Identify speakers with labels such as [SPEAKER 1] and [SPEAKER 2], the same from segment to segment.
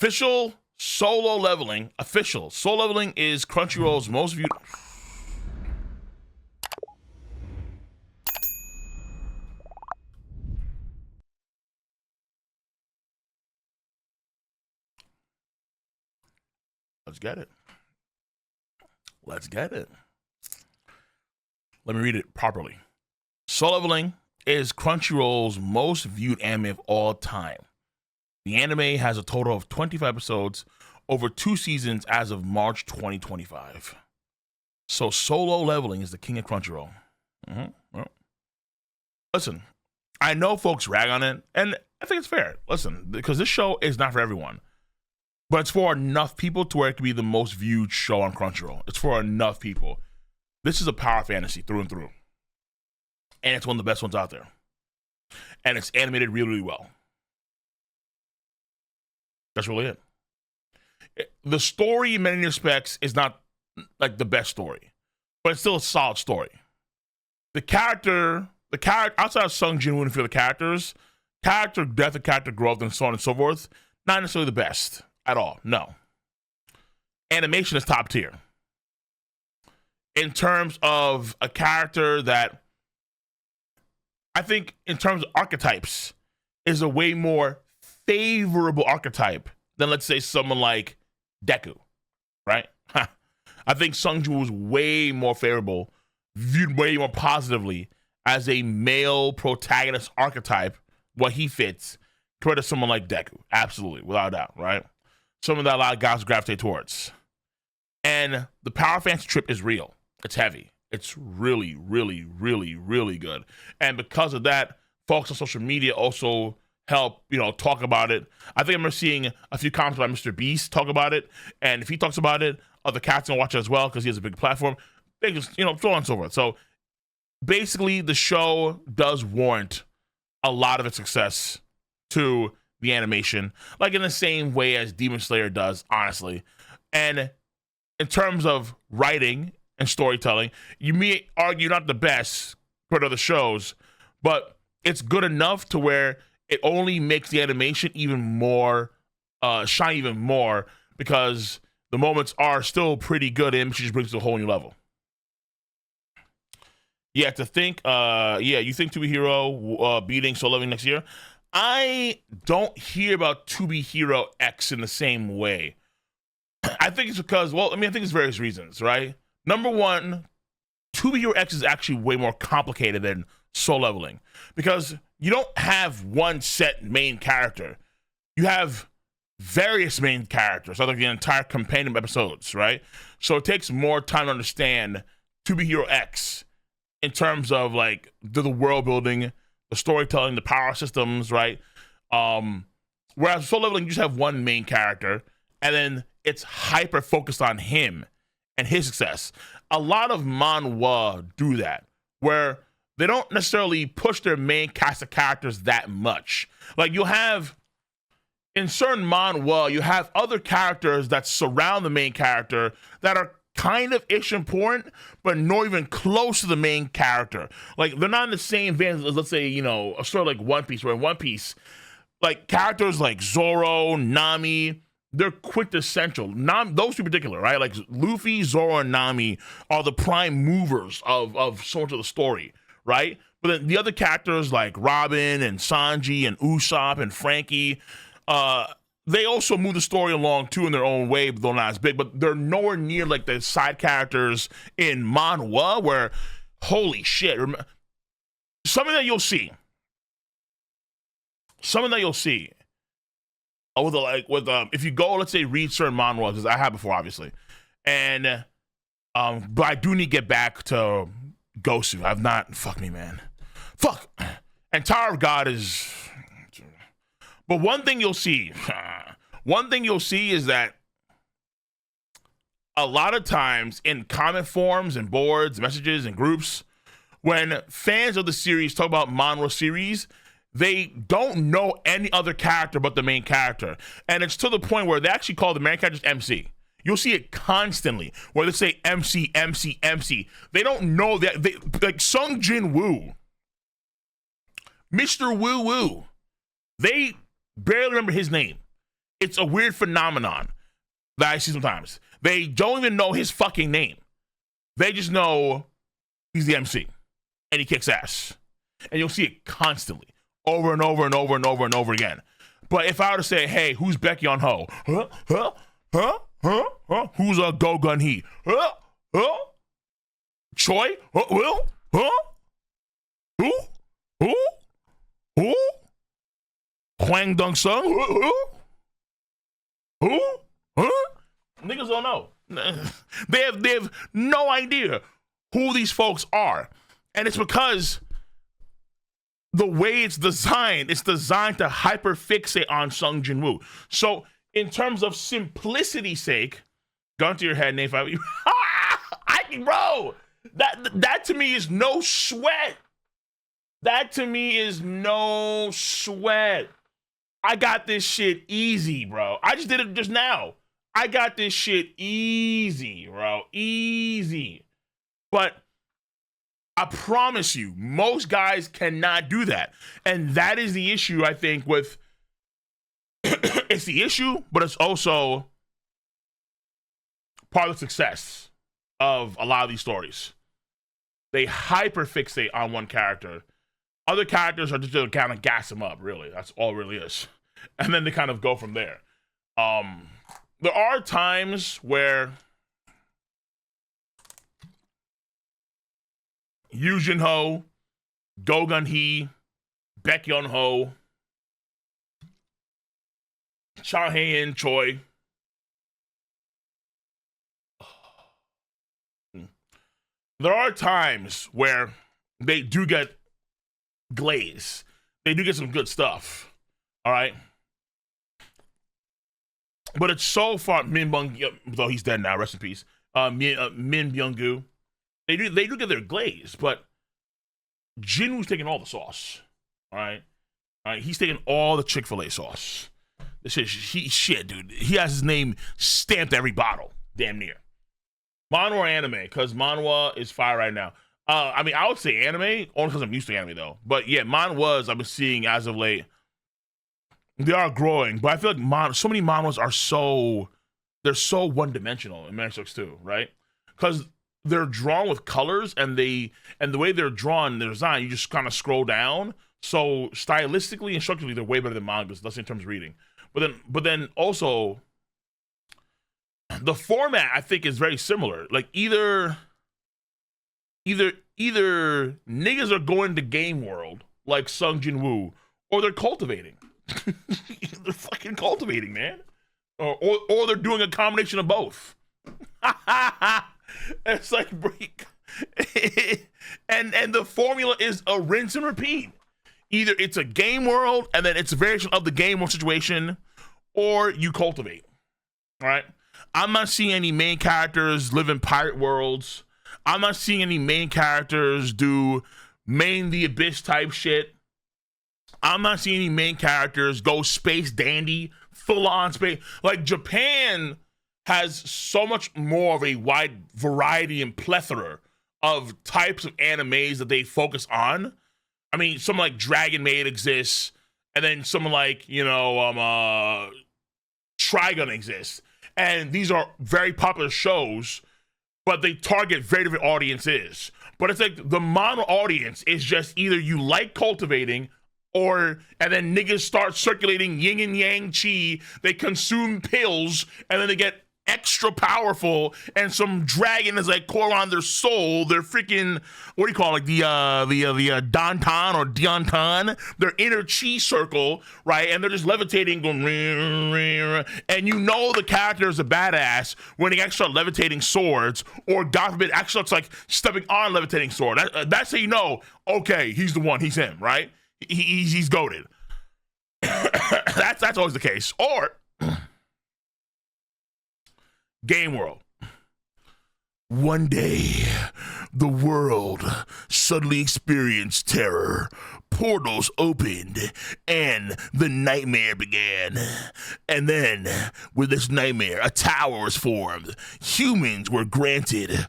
[SPEAKER 1] Official Solo Leveling. Official Solo Leveling is Crunchyroll's most viewed. Let's get it. Let's get it. Let me read it properly. Solo Leveling is Crunchyroll's most viewed anime of all time. The anime has a total of 25 episodes over 2 seasons as of March 2025. So Solo Leveling is the king of Crunchyroll. Well, listen, I know folks rag on it, and I think it's fair. Listen, because this show is not for everyone. But it's for enough people to where it can be the most viewed show on Crunchyroll. It's for enough people. This is a power fantasy through and through. And it's one of the best ones out there. And it's animated really, really well. That's really it. The story, in many respects, is not like the best story. But it's still a solid story. The character, outside of Sung Jin-woo and a few of the character death and character growth and so on and so forth, not necessarily the best. At all, no. Animation is top tier. In terms of a character that I think, in terms of archetypes, is a way more favorable archetype than, let's say, someone like Deku, right? I think Sungju was way more favorable, viewed way more positively as a male protagonist archetype, what he fits, compared to someone like Deku. Absolutely, without a doubt, right? Something that a lot of guys gravitate towards. And the power fantasy trip is real. It's heavy. It's really, really, really, really good. And because of that, folks on social media also help, talk about it. I think I'm seeing a few comments by Mr. Beast talk about it. And if he talks about it, other cats will watch it as well because he has a big platform. They just, so on and so forth. So basically, the show does warrant a lot of its success to the animation, like in the same way as Demon Slayer does, honestly. And in terms of writing and storytelling, you may argue not the best for other shows, but it's good enough to where it only makes the animation even more, shine even more, because the moments are still pretty good and she just brings it to a whole new level. Yeah, to think, you think To Be Hero beating Solo Leveling next year? I don't hear about To Be Hero X in the same way. I think it's because, I think it's various reasons, right? Number one, To Be Hero X is actually way more complicated than Solo Leveling because you don't have one set main character. You have various main characters, like the entire companion episodes, right? So it takes more time to understand To Be Hero X in terms of like the world building, the storytelling, the power systems, right? Whereas Solo Leveling, you just have one main character, and then it's hyper focused on him and his success. A lot of manhwa do that, where they don't necessarily push their main cast of characters that much. Like you'll have, in certain manhwa, you have other characters that surround the main character that are kind of ish important, but not even close to the main character. Like they're not in the same vein as, let's say, a story like One Piece, where in One Piece, like characters like Zoro, Nami, they're quintessential. Those two in particular, right? Like Luffy, Zoro, and Nami are the prime movers of so much of the story, right? But then the other characters like Robin and Sanji and Usopp and Frankie, they also move the story along too in their own way, but they're not as big. But they're nowhere near like the side characters in manhwa, where holy shit, something that you'll see. If you go, let's say, read certain manhwas, because I have before, obviously, and but I do need to get back to Gosu. I've not. Fuck me, man. Fuck. And Tower of God is. But one thing you'll see is that a lot of times in comment forums and boards, messages and groups, when fans of the series talk about manhwa series, they don't know any other character but the main character. And it's to the point where they actually call the main character MC. You'll see it constantly where they say MC, MC, MC. They don't know that. Like Sung Jin Woo, Mr. Woo Woo, they barely remember his name. it's a weird phenomenon that I see sometimes. They don't even know his fucking name. They just know he's the MC and he kicks ass. And you'll see it constantly, over and over and over and over and over again. But if I were to say, hey, who's Baek Yeon-ho? Who's a Go Gun Hee? Choi? Will? Who? Hwang Dong-sung? Who? Niggas don't know. They have no idea who these folks are. And it's because the way it's designed to hyperfixate on Sung Jin-woo. So in terms of simplicity's sake, gun to your head, Nate 5. Bro, that to me is no sweat. That to me is no sweat. I got this shit easy, bro. I just did it just now. I got this shit easy, bro. Easy. But I promise you, most guys cannot do that. And that is the issue, I think, with it's the issue, but it's also part of the success of a lot of these stories. They hyperfixate on one character. Other characters are just to kind of gas them up, really. That's all it really is. And then they kind of go from there. There are times where Yoo Jin-ho, Go Gun Hee, Baek Yeon-ho, Cha Hae-in, Choi. There are times where they do get glaze. They do get some good stuff. All right. But it's so far Min Bung, though he's dead now, rest in peace. Min Byung-gu. They do get their glaze, but Jinwoo's taking all the sauce. All right. He's taking all the Chick-fil-A sauce. This is shit, dude. He has his name stamped every bottle, damn near. Manhwa or anime, because Manhwa is fire right now. I mean, I would say anime, only because I'm used to anime, though. But yeah, Manhwas I've been seeing as of late, they are growing. But I feel like so many Manhwas are they're so one-dimensional in Manhwa too, right? Because they're drawn with colors, and the way they're drawn, their design, you just kind of scroll down. So stylistically and structurally, they're way better than mangas. That's in terms of reading. But then also, the format I think is very similar. Like either niggas are going to game world like Sung Jin-woo, or they're cultivating. They're fucking cultivating, man. Or they're doing a combination of both. It's like break. and the formula is a rinse and repeat. Either it's a game world and then it's a variation of the game world situation, or you cultivate. All right. I'm not seeing any main characters live in pirate worlds. I'm not seeing any main characters do main the abyss type shit. I'm not seeing any main characters go space dandy, full on space. Like Japan has so much more of a wide variety and plethora of types of animes that they focus on. I mean, something like Dragon Maid exists, and then something like, Trigun exists. And these are very popular shows, but they target very different audiences. But it's like the mono audience is just either you like cultivating, and then niggas start circulating yin and yang chi, they consume pills, and then they get extra powerful, and some dragon is like core on their soul, their freaking, what do you call it, the Dantan or Diantan, their inner chi circle, right? And they're just levitating, going, and the character is a badass when he actually starts levitating swords, or God forbid, actually starts like stepping on levitating sword. That's how you know, okay, he's the one, he's him, right? He's goated. That's always the case. Or game world. One day, the world suddenly experienced terror. Portals opened, and the nightmare began. And then, with this nightmare, a tower was formed. Humans were granted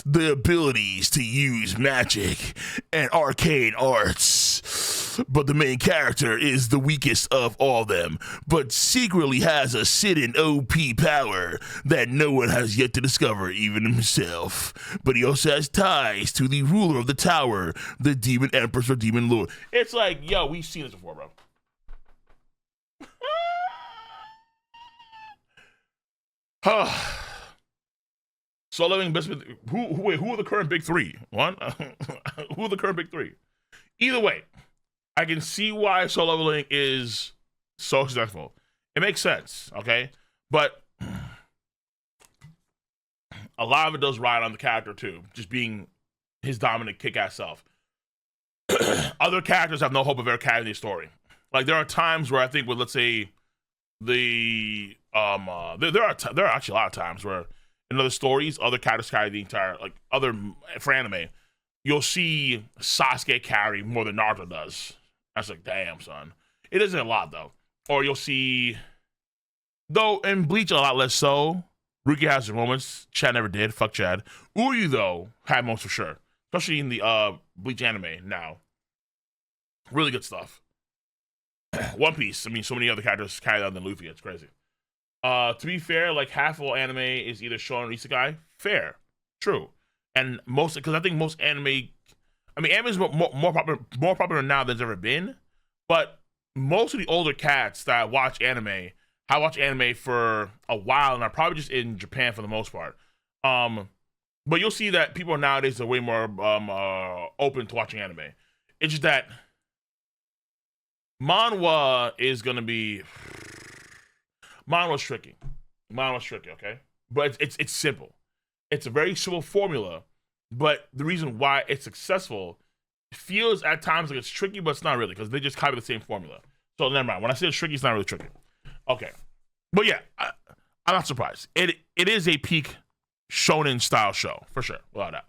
[SPEAKER 1] the abilities to use magic and arcane arts. But the main character is the weakest of all them, but secretly has a hidden OP power that no one has yet to discover, even himself. But he also has ties to the ruler of the tower, the demon empress or demon lord. It's like, yo, we've seen this before, bro. Solo Leveling best. Who are the current big three? One. Who are the current big three? Either way, I can see why Solo Leveling is so successful. It makes sense, okay? But a lot of it does ride on the character too, just being his dominant kick-ass self. Other characters have no hope of ever carrying their story. Like there are times where I think with, let's say, there are actually a lot of times where in other stories, other characters carry the entire, like other for anime, you'll see Sasuke carry more than Naruto does. That's like, damn, son. It isn't a lot though. Or you'll see, though in Bleach a lot less so. Ruki has his moments. Chad never did. Fuck Chad. Uryu though had moments for sure, especially in the Bleach anime now. Really good stuff. One Piece. I mean, so many other characters carry that than Luffy. It's crazy. To be fair, like half of all anime is either shonen or isekai. Fair, true, and most because I think most anime, I mean, anime is more popular now than it's ever been. But most of the older cats that watch anime, I watch anime for a while, and are probably just in Japan for the most part. But you'll see that people nowadays are way more open to watching anime. It's just that Manhwa is gonna be. Manhwa's tricky. Manhwa's tricky, okay? But it's simple. It's a very simple formula, but the reason why it's successful feels at times like it's tricky, but it's not really, because they just copy the same formula. So never mind. When I say it's tricky, it's not really tricky. Okay. But yeah, I'm not surprised. It is a peak shonen style show, for sure. Without that.